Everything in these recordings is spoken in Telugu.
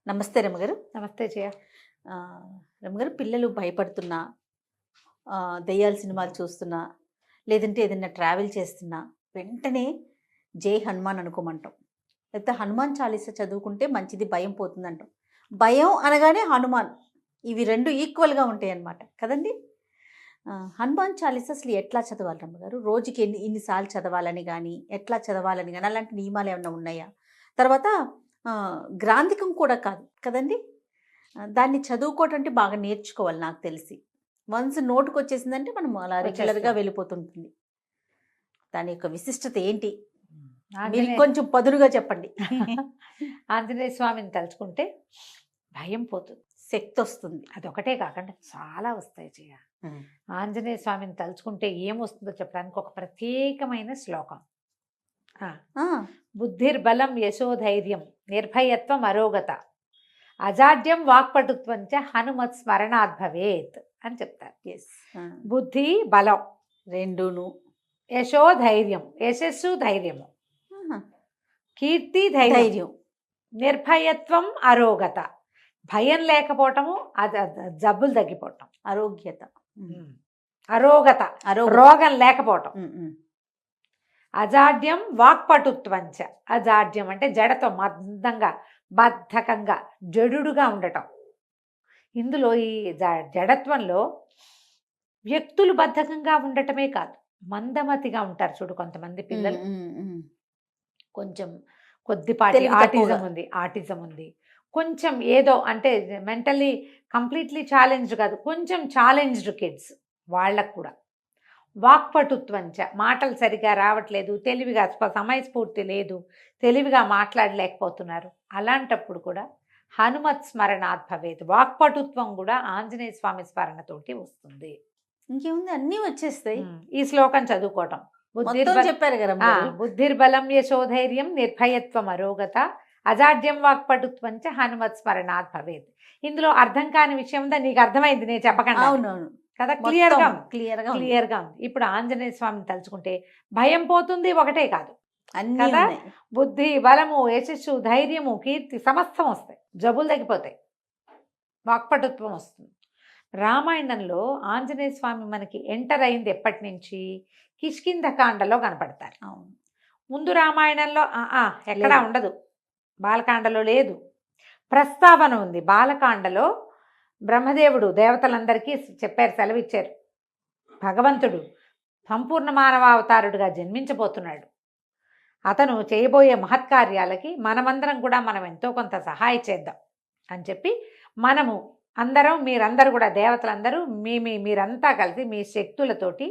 నమస్తే రమగారు. నమస్తే జయ. రమగారు, పిల్లలు భయపడుతున్నా, దెయ్యాల సినిమాలు చూస్తున్నా, లేదంటే ఏదైనా ట్రావెల్ చేస్తున్నా వెంటనే జై హనుమాన్ అనుకోమంటాం. లేకపోతే హనుమాన్ చాలీసా చదువుకుంటే మంచిది, భయం పోతుందంటాం. భయం అనగానే హనుమాన్, ఇవి రెండు ఈక్వల్గా ఉంటాయి అన్నమాట కదండి. హనుమాన్ చాలీసా అసలు ఎట్లా చదవాలి రమ్మగారు? రోజుకి ఇన్నిసార్లు చదవాలని కానీ, ఎట్లా చదవాలని కానీ అలాంటి నియమాలు ఏమైనా ఉన్నాయా? తర్వాత గ్రాంధికం కూడా కాదు కదండి, దాన్ని చదువుకోవటం అంటే బాగా నేర్చుకోవాలి నాకు తెలిసి. వన్స్ నోటుకు వచ్చేసిందంటే మనం అలా రెగ్యులర్గా వెళ్ళిపోతుంటుంది. దాని యొక్క విశిష్టత ఏంటి? మీరు కొంచెం పదునుగా చెప్పండి. ఆంజనేయ స్వామిని తలుచుకుంటే భయం పోతుంది, శక్తి వస్తుంది. అదొకటే కాకుండా చాలా వస్తాయి జయ. ఆంజనేయ స్వామిని తలుచుకుంటే ఏమొస్తుందో చెప్పడానికి ఒక ప్రత్యేకమైన శ్లోకం. బుద్ధిర్బలం యశోధైర్యం నిర్భయత్వం అరోగత అజాడ్యం వాక్పటుత్వం చ హనుమత్ స్మరణాత్ భవేత్ అని చెప్తారు. బుద్ధి బలం రెండును, యశోధైర్యం యశస్సు ధైర్యము, కీర్తి ధైర్యం, నిర్భయత్వం అరోగత భయం లేకపోవటము, జబ్బులు తగ్గిపోవటం, ఆరోగ్యత, అరోగత రోగం లేకపోవటం, అజాడ్యం వాక్పటుత్వంచ అజాడ్యం అంటే జడతో మందంగా బద్ధకంగా జడుగా ఉండటం. ఇందులో ఈ జడత్వంలో వ్యక్తులు బద్ధకంగా ఉండటమే కాదు, మందమతిగా ఉంటారు చూడు కొంతమంది పిల్లలు. కొంచెం కొద్దిపాటి ఆటిజం ఉంది, కొంచెం ఏదో అంటే మెంటల్లీ కంప్లీట్లీ ఛాలెంజ్డ్ కాదు, కొంచెం ఛాలెంజ్డ్ కిడ్స్, వాళ్ళకు కూడా వాక్పటుత్వంచ మాటలు సరిగా రావట్లేదు, తెలివిగా సమయస్ఫూర్తి లేదు, తెలివిగా మాట్లాడలేకపోతున్నారు. అలాంటప్పుడు కూడా హనుమత్ స్మరణాత్ భవేత్, వాక్పటుత్వం కూడా ఆంజనేయ స్వామి స్మరణతోటి వస్తుంది. ఇంకేముంది, అన్నీ వచ్చేస్తాయి. ఈ శ్లోకం చదువుకోవటం. చెప్పారు కదా, బుద్ధిర్బలం యశోధైర్యం నిర్భయత్వం అరోగత అజాడ్యం వాక్పటుత్వం చ హనుమత్ స్మరణాత్ భవేత్. ఇందులో అర్థం కాని విషయం ఉందా? నీకు అర్థమైంది నేను చెప్పకుండా. అవునవును కదా, క్లియర్గా ఉంది. ఇప్పుడు ఆంజనేయ స్వామిని తలుచుకుంటే భయం పోతుంది, ఒకటే కాదు కదా, బుద్ధి బలము యశస్సు ధైర్యము కీర్తి సమస్తం వస్తాయి, జబ్బులు తగ్గిపోతాయి, వాక్పటుత్వం వస్తుంది. రామాయణంలో ఆంజనేయ స్వామి మనకి ఎంటర్ అయింది ఎప్పటి నుంచి? కిష్కింధకాండలో కనపడతారు. ముందు రామాయణంలో ఎక్కడా ఉండదు, బాలకాండలో లేదు, ప్రస్తావన ఉంది. బాలకాండలో బ్రహ్మదేవుడు దేవతలందరికీ చెప్పారు, సెలవిచ్చారు, భగవంతుడు సంపూర్ణ మానవావతారుడుగా జన్మించబోతున్నాడు, అతను చేయబోయే మహత్కార్యాలకి మనమందరం కూడా మనం ఎంతో కొంత సహాయం చేద్దాం అని చెప్పి, మనము అందరం మీరందరూ కూడా దేవతలందరూ మీరంతా కలిసి మీ శక్తులతోటి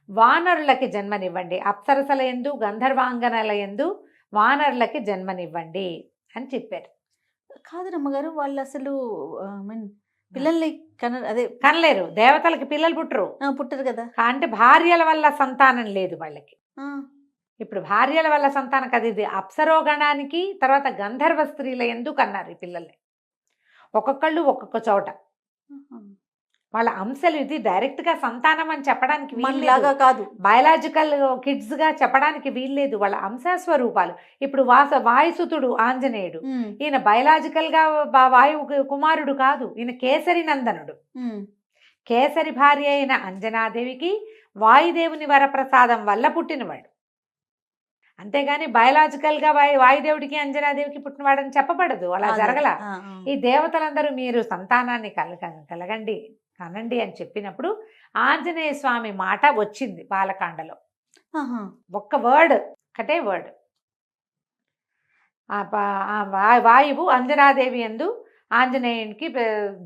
వానరులకి జన్మనివ్వండి, అప్సరసల యందు గంధర్వాంగనల యందు వానరులకి జన్మనివ్వండి అని చెప్పారు. కాదు రమ్మగారు, వాళ్ళు అసలు పిల్లల్ని కనలేరు, దేవతలకి పిల్లలు పుట్టరు కదా. అంటే భార్యల వల్ల సంతానం లేదు వాళ్ళకి. ఇప్పుడు భార్యల వల్ల సంతానం కదా, ఇది అప్సరోగణానికి తర్వాత గంధర్వ స్త్రీల ఎందుకు అన్నారు ఈ పిల్లల్ని. ఒక్కొక్కళ్ళు ఒక్కొక్క చోట వాళ్ళ అంశాలు, ఇది డైరెక్ట్ గా సంతానం అని చెప్పడానికి వీల్లాగా కాదు, బయలాజికల్ కిడ్స్ గా చెప్పడానికి వీల్లేదు, వాళ్ళ అంశస్వరూపాలు. ఇప్పుడు వాయుసుతుడు ఆంజనేయుడు, ఈయన బయలాజికల్ గా వాయువు కుమారుడు కాదు, ఈయన కేసరి నందనుడు. కేసరి భార్య అయిన అంజనాదేవికి వాయుదేవుని వరప్రసాదం వల్ల పుట్టినవాడు, అంతేగాని బయలాజికల్ గా వాయుదేవుడికి అంజనాదేవికి పుట్టినవాడని చెప్పబడదు, అలా జరగల. ఈ దేవతలందరూ మీరు సంతానాన్ని కనండి అని చెప్పినప్పుడు ఆంజనేయ స్వామి మాట వచ్చింది బాలకాండలో. ఒకటే వర్డ్, వాయువు అంజనాదేవి యందు ఆంజనేయునికి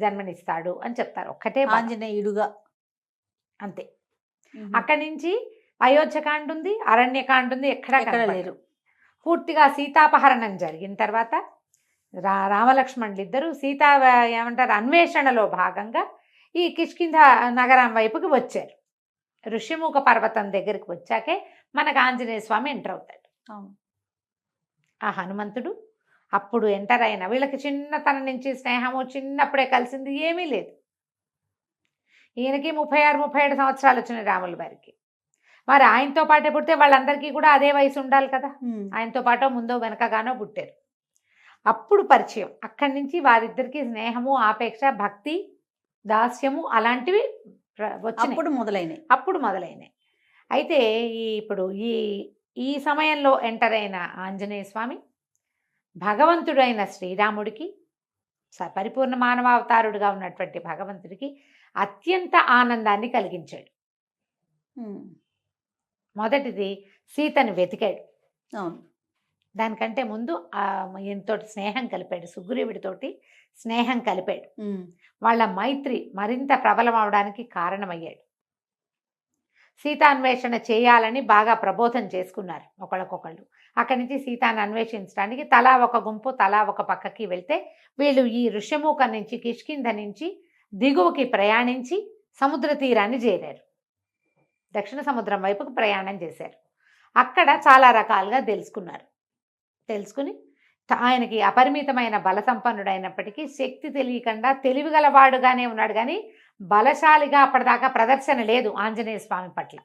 జన్మనిస్తాడు అని చెప్తారు, ఒక్కటే ఆంజనేయుడుగా, అంతే. అక్కడి నుంచి అయోధ్యకాండ ఉంది, అరణ్యకాండ ఉంది, ఎక్కడ లేరు. పూర్తిగా సీతాపహరణం జరిగిన తర్వాత రామలక్ష్మణులు ఇద్దరు ఏమంటారు అన్వేషణలో భాగంగా ఈ కిష్కింధ నగరం వైపుకి వచ్చారు. ఋషిముఖ పర్వతం దగ్గరికి వచ్చాకే మనకు ఆంజనేయ స్వామి ఎంటర్ అవుతాడు. ఆ హనుమంతుడు అప్పుడు ఎంటర్ అయిన వీళ్ళకి చిన్నతనం నుంచి స్నేహము, చిన్నప్పుడే కలిసింది ఏమీ లేదు. ఈయనకి 36-37 సంవత్సరాలు వచ్చినాయి రాముల వారికి. మరి ఆయనతో పాటే పుడితే వాళ్ళందరికీ కూడా అదే వయసు ఉండాలి కదా, ఆయనతో పాటు ముందో వెనకగానో పుట్టారు. అప్పుడు పరిచయం. అక్కడి నుంచి వారిద్దరికి స్నేహము, ఆపేక్ష, భక్తి, దాస్యము అలాంటివి వచ్చినాయి. అప్పుడు మొదలైనాయి. అయితే ఇప్పుడు ఈ సమయంలో ఎంటర్ అయిన ఆంజనేయ స్వామి భగవంతుడైన శ్రీరాముడికి, పరిపూర్ణ మానవావతారుడుగా ఉన్నటువంటి భగవంతుడికి అత్యంత ఆనందాన్ని కలిగించాడు. మొదటిది సీతను వెతికాడు. దానికంటే ముందు ఈయనతోటి స్నేహం కలిపాడు, సుగ్రీవుడితోటి స్నేహం కలిపాడు. వాళ్ళ మైత్రి మరింత ప్రబలం అవడానికి కారణమయ్యాడు. సీతాన్వేషణ చేయాలని బాగా ప్రబోధం చేసుకున్నారు ఒకళ్ళకొకళ్ళు. అక్కడి నుంచి సీతాన్ని అన్వేషించడానికి తలా ఒక గుంపు, తలా ఒక పక్కకి వెళ్తే వీళ్ళు ఈ ఋష్యమూక నుంచి, కిష్కింధ నుంచి దిగువకి ప్రయాణించి సముద్ర తీరాన్ని చేరారు. దక్షిణ సముద్రం వైపుకు ప్రయాణం చేశారు. అక్కడ చాలా రకాలుగా తెలుసుకుని ఆయనకి అపరిమితమైన బల సంపన్నుడైనప్పటికీ శక్తి తెలియకుండా తెలివిగలవాడుగానే ఉన్నాడు, కానీ బలశాలిగా అప్పటిదాకా ప్రదర్శన లేదు ఆంజనేయ స్వామి పట్ల.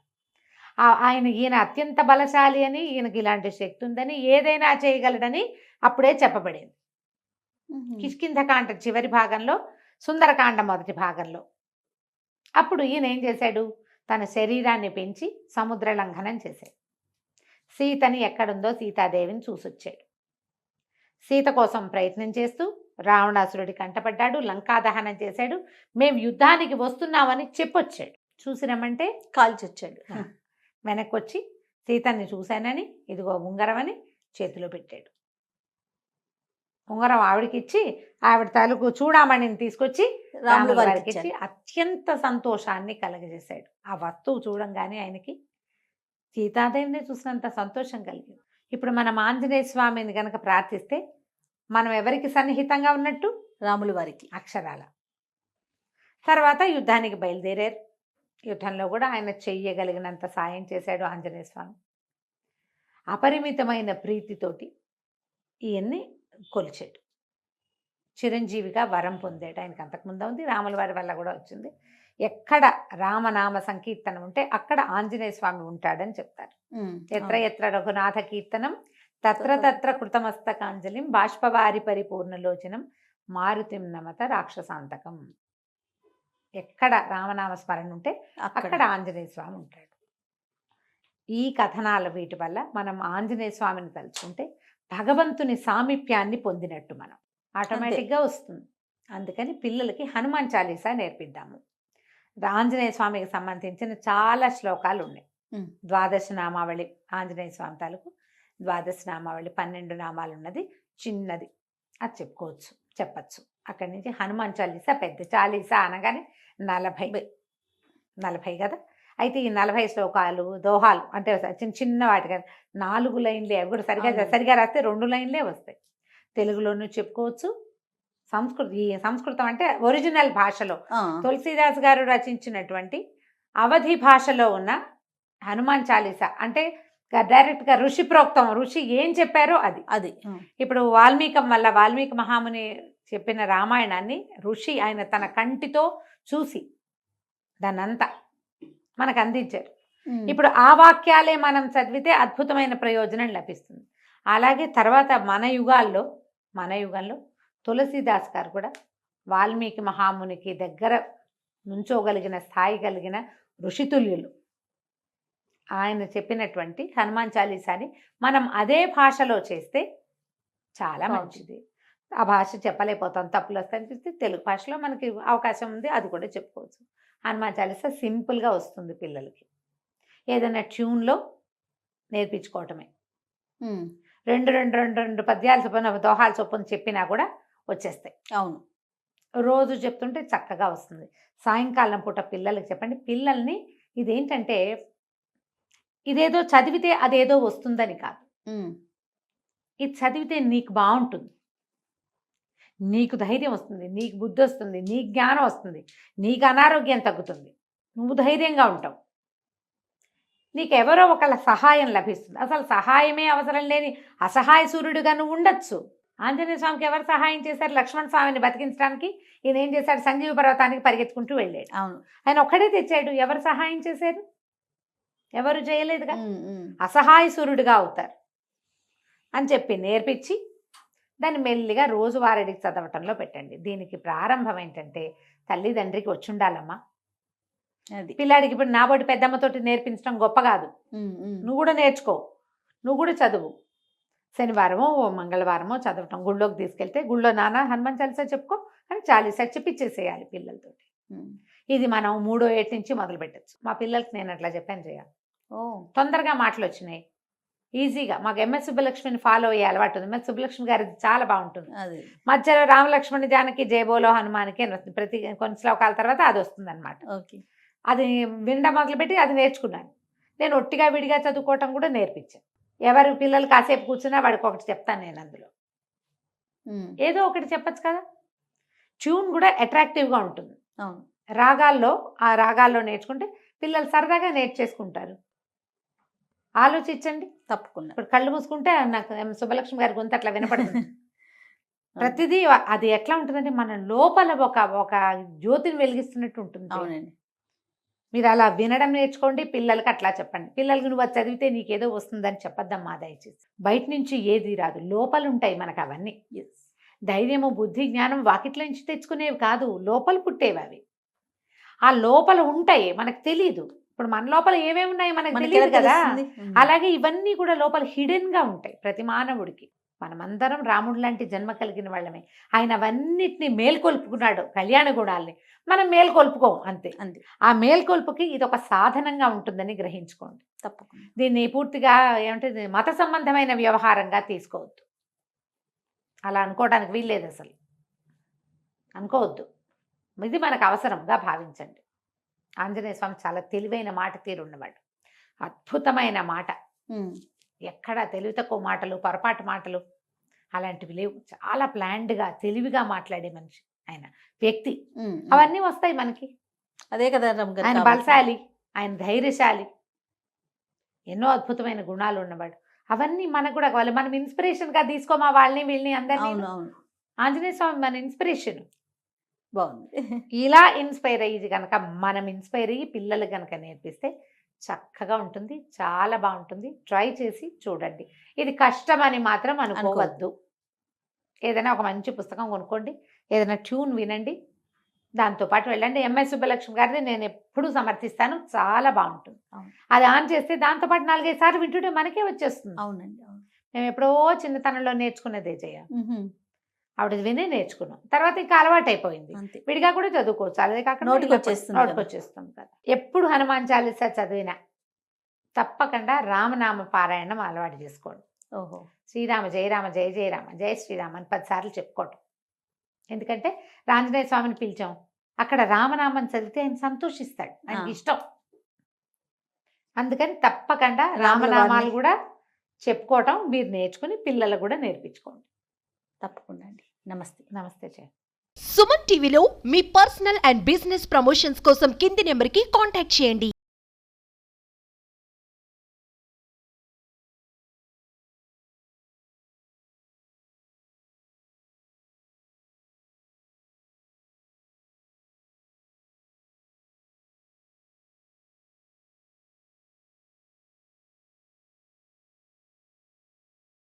ఈయన అత్యంత బలశాలి అని, ఈయనకి ఇలాంటి శక్తి ఉందని, ఏదైనా చేయగలడని అప్పుడే చెప్పబడింది. కిష్కింధకాండ చివరి భాగంలో, సుందరకాండ మొదటి భాగంలో. అప్పుడు ఈయన ఏం చేశాడు, తన శరీరాన్ని పెంచి సముద్ర లంఘనం చేశాడు. సీతని ఎక్కడుందో సీతాదేవిని చూసొచ్చాడు. సీత కోసం ప్రయత్నం చేస్తూ రావణాసురుడి కంటపడ్డాడు, లంకా దహనం చేశాడు. మేము యుద్ధానికి వస్తున్నామని చెప్పొచ్చాడు. చూసి రమ్మంటే కాల్చొచ్చాడు. వెనక్కి వచ్చి సీతని చూశానని, ఇదిగో ఉంగరం అని చేతిలో పెట్టాడు. ఉంగరం ఆవిడకి ఇచ్చి, ఆవిడ తాలూకు చూడామణిని తీసుకొచ్చి రాముల వారికి ఇచ్చి అత్యంత సంతోషాన్ని కలగజేశాడు. ఆ వస్తువు చూడంగానే ఆయనకి సీతాదేవిని చూసినంత సంతోషం కలిగింది. ఇప్పుడు మనం ఆంజనేయ స్వామిని కనుక ప్రార్థిస్తే మనం ఎవరికి సన్నిహితంగా ఉన్నట్టు? రాముల వారికి. అక్షరాల. తర్వాత యుద్ధానికి బయలుదేరారు. యుద్ధంలో కూడా ఆయన చెయ్యగలిగినంత సాయం చేశాడు ఆంజనేయ స్వామి. అపరిమితమైన ప్రీతితోటి ఈయన్ని కొలిచాడు. చిరంజీవిగా వరం పొందాడు. ఆయనకు అంతకుముందు ఉంది, రాముల వారి వల్ల కూడా వచ్చింది. ఎక్కడ రామనామ సంకీర్తనం ఉంటే అక్కడ ఆంజనేయ స్వామి ఉంటాడని చెప్తారు. ఎత్ర ఎత్ర రఘునాథ కీర్తనం తత్ర తత్ర కృతమస్తకాంజలిం బాష్పవారి పరిపూర్ణలోచనం మారుతిం నమత రాక్షసాంతకం. ఎక్కడ రామనామ స్మరణ ఉంటే అక్కడ ఆంజనేయ స్వామి ఉంటాడు. ఈ కథనాల వీటి వల్ల మనం ఆంజనేయ స్వామిని తలుచుకుంటే భగవంతుని సామీప్యాన్ని పొందినట్టు మనం ఆటోమేటిక్గా వస్తుంది. అందుకని పిల్లలకి హనుమాన్ చాలీసా నేర్పిద్దాము. ఆంజనేయ స్వామికి సంబంధించిన చాలా శ్లోకాలు ఉన్నాయి. ద్వాదశ నామావళి, ఆంజనేయ స్వామి తాలూకు ద్వాదశ నామావళి 12 నామాలు ఉన్నది, చిన్నది. అది చెప్పచ్చు. అక్కడి నుంచి హనుమాన్ చాలీసా పెద్ద చాలీసా అనగానే 40 కదా. అయితే ఈ 40 శ్లోకాలు, దోహాలు అంటే చిన్న వాటి కదా, 4 లైన్లే. అవి కూడా సరిగా రాస్తే 2 లైన్లే వస్తాయి. తెలుగులోనూ చెప్పుకోవచ్చు. సంస్కృతం అంటే ఒరిజినల్ భాషలో తులసీదాస్ గారు రచించినటువంటి అవధి భాషలో ఉన్న హనుమాన్ చాలీసా అంటే డైరెక్ట్గా ఋషి ప్రోక్తం, ఋషి ఏం చెప్పారో అది. ఇప్పుడు వాల్మీకి మహాముని చెప్పిన రామాయణాన్ని ఋషి ఆయన తన కంటితో చూసి దాన్నంతా మనకు అందించారు. ఇప్పుడు ఆ వాక్యాలే మనం చదివితే అద్భుతమైన ప్రయోజనం లభిస్తుంది. అలాగే తర్వాత మన యుగంలో తులసీదాస్ గారు కూడా వాల్మీకి మహామునికి దగ్గర నుంచోగలిగిన స్థాయి కలిగిన ఋషితుల్యులు. ఆయన చెప్పినటువంటి హనుమాన్ చాలీసాని మనం అదే భాషలో చేస్తే చాలా మంచిది. ఆ భాష చెప్పలేకపోతాం, తప్పులు వస్తాయని చెప్తే తెలుగు భాషలో మనకి అవకాశం ఉంది, అది కూడా చెప్పుకోవచ్చు. హనుమాన్ చాలీసా సింపుల్గా వస్తుంది పిల్లలకి. ఏదైనా ట్యూన్లో నేర్పించుకోవటమే. 2 పద్యాలు చొప్పున, దోహాల చొప్పున చెప్పినా కూడా వచ్చేస్తాయి. అవును, రోజు చెప్తుంటే చక్కగా వస్తుంది. సాయంకాలం పూట పిల్లలకి చెప్పండి. పిల్లల్ని ఇదేంటంటే ఇదేదో చదివితే అదేదో వస్తుందని కాదు. ఇది చదివితే నీకు బాగుంటుంది, నీకు ధైర్యం వస్తుంది, నీకు బుద్ధి వస్తుంది, నీకు జ్ఞానం వస్తుంది, నీకు అనారోగ్యం తగ్గుతుంది, నువ్వు ధైర్యంగా ఉంటావు, నీకు ఎవరో ఒకళ్ళ సహాయం లభిస్తుంది. అసలు సహాయమే అవసరం లేని అసహాయ సూర్యుడిగా నువ్వు ఉండొచ్చు. ఆంజనేయ స్వామికి ఎవరు సహాయం చేశారు? లక్ష్మణ స్వామిని బతికించడానికి ఈయన ఏం చేశాడు? సంజీవ పర్వతానికి పరిగెత్తుకుంటూ వెళ్ళాడు. అవును, ఆయన ఒక్కడే తెచ్చాడు. ఎవరు సహాయం చేశారు? ఎవరు చేయలేదుగా. అసహాయ సూర్యుడిగా అవుతారు అని చెప్పి నేర్పించి దాన్ని మెల్లిగా రోజువారీకి చదవటంలో పెట్టండి. దీనికి ప్రారంభం ఏంటంటే తల్లిదండ్రికి వచ్చి ఉండాలమ్మా. అది పిల్లాడికి ఇప్పుడు నాబోటి పెద్దమ్మతోటి నేర్పించడం గొప్ప కాదు. నువ్వు కూడా నేర్చుకో, నువ్వు కూడా చదువు. శనివారమో మంగళవారమో చదవటం, గుళ్ళోకి తీసుకెళ్తే గుళ్ళో నాన్న హనుమాన్ చాలీసా చెప్పుకో అని చాలీసా చెప్పిచ్చేసేయాలి పిల్లలతోటి. ఇది మనం 3వ ఏటి నుంచి మొదలు పెట్టచ్చు. మా పిల్లలకి నేను అట్లా చెప్పాను చేయాలి. తొందరగా మాటలు వచ్చినాయి, ఈజీగా. మాకు ఎంఎస్ సుబ్బలక్ష్మిని ఫాలో అయ్యే అలవాటు ఉంది. ఎంఎస్ సుబ్బలక్ష్మి గారి చాలా బాగుంటుంది. మధ్యలో రామలక్ష్మణి జానకి జయబోలో హనుమానికి అని వస్తుంది. ప్రతి కొన్ని శ్లోకాల తర్వాత అది వస్తుంది అనమాట. అది వినడం మొదలుపెట్టి అది నేర్చుకున్నాను. నేను ఒట్టిగా విడిగా చదువుకోవటం కూడా నేర్పించాను. ఎవరు పిల్లలు కాసేపు కూర్చున్నా వాడికి ఒకటి చెప్తాను నేను. అందులో ఏదో ఒకటి చెప్పచ్చు కదా. ట్యూన్ కూడా అట్రాక్టివ్గా ఉంటుంది. రాగాల్లో ఆ రాగాల్లో నేర్చుకుంటే పిల్లలు సరదాగా నేర్చేసుకుంటారు. ఆలోచించండి. తప్పకుండా. ఇప్పుడు కళ్ళు మూసుకుంటే నాకు సుబ్బలక్ష్మి గారి గొంతు అట్లా వినపడుతుంది. ప్రతిదీ అది ఎట్లా ఉంటుందంటే మన లోపల ఒక జ్యోతిని వెలిగిస్తున్నట్టు ఉంటుంది. అవునండి. మీరు అలా వినడం నేర్చుకోండి, పిల్లలకి అట్లా చెప్పండి. పిల్లలకి నువ్వు అది చదివితే నీకేదో వస్తుందని చెప్పొద్దమ్మా దయచేసి. బయట నుంచి ఏది రాదు, లోపల ఉంటాయి మనకు అవన్నీ. ధైర్యము, బుద్ధి, జ్ఞానం వాకిట్ల నుంచి తెచ్చుకునేవి కాదు, లోపల పుట్టేవి అవి. ఆ లోపల ఉంటాయి, మనకు తెలియదు. ఇప్పుడు మన లోపల ఏమేమి ఉన్నాయో మనకు తెలియదు కదా. అలాగే ఇవన్నీ కూడా లోపల హిడెన్ గా ఉంటాయి ప్రతి మానవుడికి. మనమందరం రాముడు లాంటి జన్మ కలిగిన వాళ్ళమే. ఆయన అవన్నిటిని మేల్కొల్పుకున్నాడు, కళ్యాణ గుణాలని. మనం మేల్కొల్పుకోం అంతే. ఆ మేల్కొల్పుకి ఇది ఒక సాధనంగా ఉంటుందని గ్రహించుకోండి. తప్పకుండా. దీన్ని పూర్తిగా ఏమంటే మత సంబంధమైన వ్యవహారంగా తీసుకోవద్దు. అలా అనుకోవడానికి వీల్లేదు, అసలు అనుకోవద్దు. ఇది మనకు అవసరంగా భావించండి. ఆంజనేయ స్వామి చాలా తెలివైన మాట తీరున్నవాడు, అద్భుతమైన మాట. ఎక్కడ తెలివి తక్కువ మాటలు, పొరపాటు మాటలు అలాంటివి లేవు. చాలా ప్లాన్డ్గా తెలివిగా మాట్లాడే మనిషి ఆయన, వ్యక్తి. అవన్నీ వస్తాయి మనకి. అదే కదా ఆయన బలశాలి, ఆయన ధైర్యశాలి, ఎన్నో అద్భుతమైన గుణాలు ఉన్నవాడు. అవన్నీ మనకు కూడా కావాలి. మనం ఇన్స్పిరేషన్గా తీసుకోమా వాళ్ళని వీళ్ళని అందరినీ. ఆంజనేయ స్వామి మన ఇన్స్పిరేషన్. బాగుంది. ఇలా ఇన్స్పైర్ అయ్యి కనుక మనం ఇన్స్పైర్ అయ్యి పిల్లలు కనుక నేర్పిస్తే చక్కగా ఉంటుంది, చాలా బాగుంటుంది. ట్రై చేసి చూడండి. ఇది కష్టమని మాత్రం అనుకోవద్దు. ఏదైనా ఒక మంచి పుస్తకం కొనుక్కోండి, ఏదైనా ట్యూన్ వినండి, దాంతోపాటు వెళ్ళండి. ఎంఎస్ సుబ్బలక్ష్మి గారిని నేను ఎప్పుడూ సమర్థిస్తాను, చాలా బాగుంటుంది. అది ఆన్ చేస్తే దాంతోపాటు 4-5 సార్లు వింటుంటే మనకే వచ్చేస్తుంది. అవునండి. మేము ఎప్పుడో చిన్నతనంలో నేర్చుకునేదే చేయాలి, ఆవిడ వినే నేర్చుకున్నాం. తర్వాత ఇంకా అలవాటు అయిపోయింది, విడిగా కూడా చదువుకోవచ్చు. అదే కాక నోటికి వచ్చేస్తుంది కదా. ఎప్పుడు హనుమాన్ చాలీసా చదివినా తప్పకుండా రామనామ పారాయణం అలవాటు చేసుకోండి. శ్రీరామ జయ రామ జయ జయ రామ జయ శ్రీరామ అని 10 సార్లు చెప్పుకోవటం. ఎందుకంటే ఆంజనేయ స్వామిని పిలిచాం, అక్కడ రామనామం చదివితే ఆయన సంతోషిస్తాడు, ఆయనకి ఇష్టం. అందుకని తప్పకుండా రామనామాలు కూడా చెప్పుకోవటం మీరు నేర్చుకుని పిల్లలు కూడా నేర్పించుకోండి. తప్పకుండా అండి. నమస్తే. నమస్తే చే. సుమన్ టీవీలో మీ పర్సనల్ అండ్ బిజినెస్ ప్రమోషన్స్ కోసం కింది నెంబర్కి కాంటాక్ట్ చేయండి.